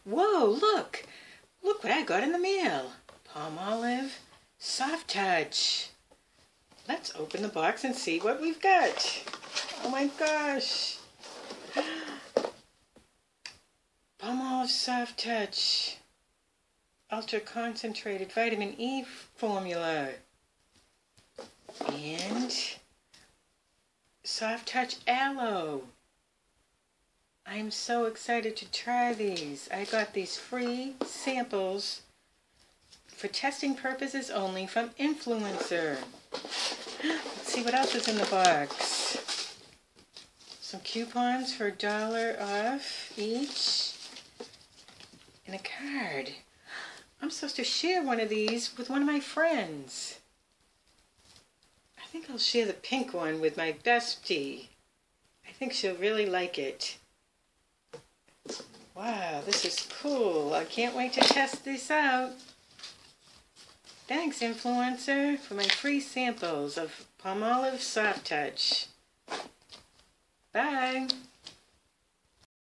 Whoa, look! Look what I got in the mail. Palmolive Soft Touch. Let's open the box and see what we've got. Oh my gosh. Palmolive Soft Touch. Ultra concentrated vitamin E formula. And Soft Touch Aloe. I'm so excited to try these. I got these free samples for testing purposes only from Influencer. Let's see what else is in the box. Some coupons for $1 off each. And a card. I'm supposed to share one of these with one of my friends. I think I'll share the pink one with my bestie. I think she'll really like it. Wow, this is cool. I can't wait to test this out. Thanks, Influencer, for my free samples of Palmolive Soft Touch. Bye.